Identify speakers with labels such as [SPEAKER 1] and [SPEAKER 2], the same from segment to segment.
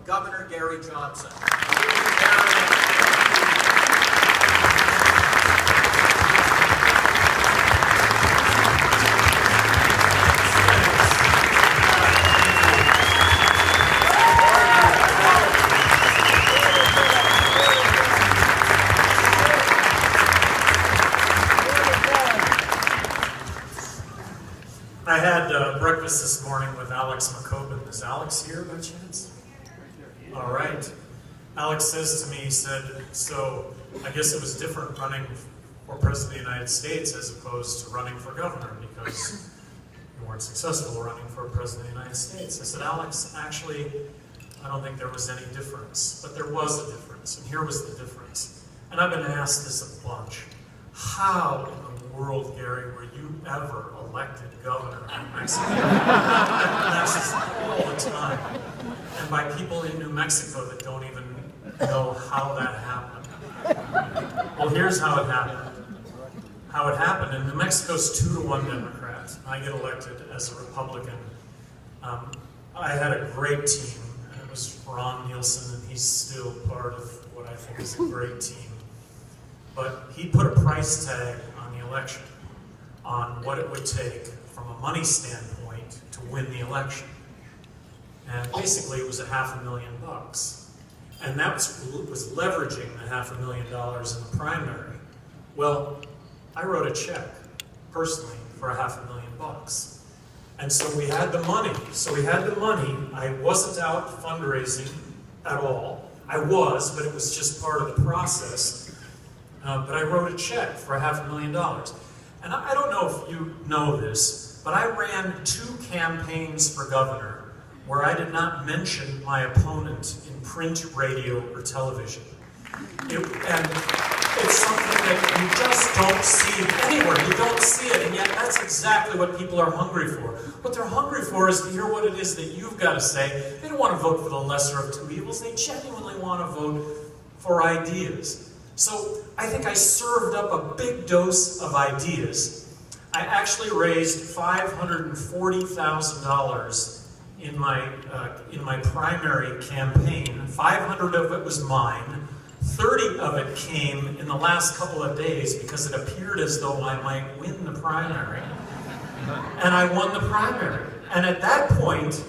[SPEAKER 1] Governor Gary Johnson.
[SPEAKER 2] I had breakfast this morning with Alex McCobin. Is Alex here by chance? All right. Alex says to me, he said, so I guess it was different running for President of the United States as opposed to running for governor because you weren't successful running for President of the United States. I said, Alex, actually, I don't think there was any difference, but there was a difference, and here was the difference. And I've been asked this a bunch. How in the world, Gary, were you ever elected governor of New Mexico? That's just all the time. And by people in New Mexico that don't even know how that happened. Well, here's how it happened. How it happened. In New Mexico's 2-to-1 Democrat. I get elected as a Republican. I had a great team, and it was Ron Nielsen, and he's still part of what I think is a great team. But he put a price tag on the election, on what it would take from a money standpoint to win the election. And basically it was $500,000. And that was leveraging the $500,000 in the primary. Well, I wrote a check, personally, for $500,000. And so we had the money. I wasn't out fundraising at all. I was, but it was just part of the process. But I wrote a check for $500,000. And I don't know if you know this, but I ran 2 campaigns for governor where I did not mention my opponent in print, radio, or television. And it's something that you just don't see anywhere. You don't see it, and yet that's exactly what people are hungry for. What they're hungry for is to hear what it is that you've got to say. They don't want to vote for the lesser of two evils. They genuinely want to vote for ideas. So I think I served up a big dose of ideas. I actually raised $540,000 in my primary campaign. 500 of it was mine. 30 of it came in the last couple of days because it appeared as though I might win the primary. And I won the primary. And at that point,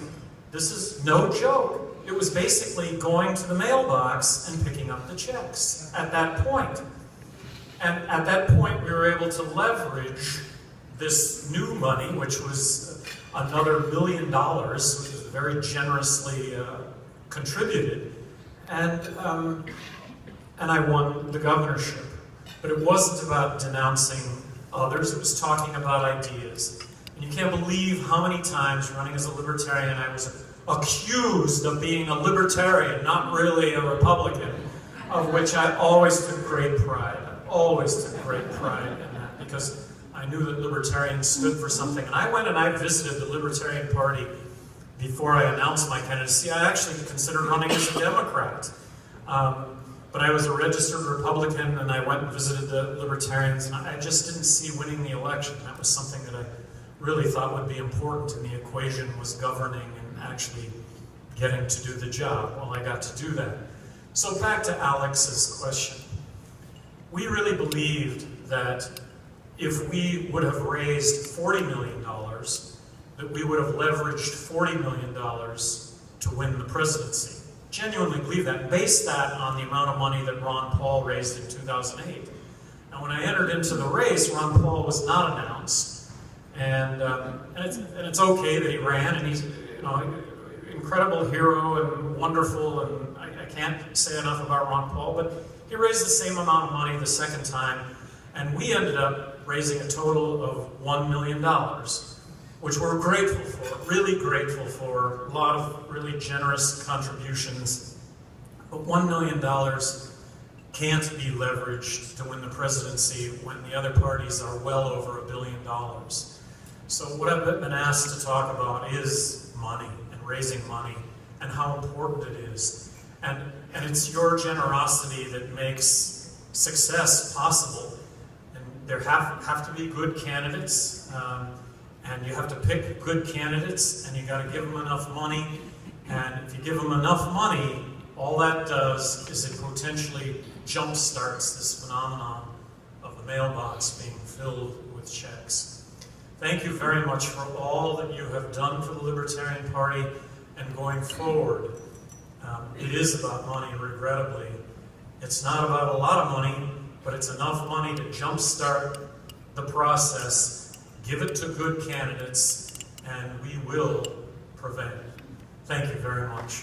[SPEAKER 2] this is no joke, it was basically going to the mailbox and picking up the checks at that point. And at that point, we were able to leverage this new money, which was another $1 million, which was very generously contributed, and I won the governorship. But it wasn't about denouncing others, it was talking about ideas. And you can't believe how many times running as a Libertarian I was accused of being a Libertarian, not really a Republican, of which I always took great pride. I always took great pride in that, because I knew that Libertarians stood for something. And I went and I visited the Libertarian Party before I announced my candidacy. I actually considered running as a Democrat. But I was a registered Republican, and I went and visited the Libertarians, and I just didn't see winning the election. That was something that I really thought would be important in the equation, was governing and actually getting to do the job. Well, I got to do that. So back to Alex's question. We really believed that if we would have raised $40 million, that we would have leveraged $40 million to win the presidency. Genuinely believe that, base that on the amount of money that Ron Paul raised in 2008. And when I entered into the race, Ron Paul was not announced. And it's okay that he ran, and he's incredible hero and wonderful, and I can't say enough about Ron Paul, but he raised the same amount of money the second time, and we ended up raising a total of $1 million, which we're grateful for, really grateful for, a lot of really generous contributions. But $1 million can't be leveraged to win the presidency when the other parties are well over $1 billion. So what I've been asked to talk about is money and raising money and how important it is. And it's your generosity that makes success possible. And there have to be good candidates, and you have to pick good candidates, and you got to give them enough money, And if you give them enough money, all that does is it potentially jumpstarts this phenomenon of the mailbox being filled with checks. Thank you very much for all that you have done for the Libertarian Party and going forward. It is about money, regrettably. It's not about a lot of money, but it's enough money to jumpstart the process, give it to good candidates, and we will prevent. Thank you very much.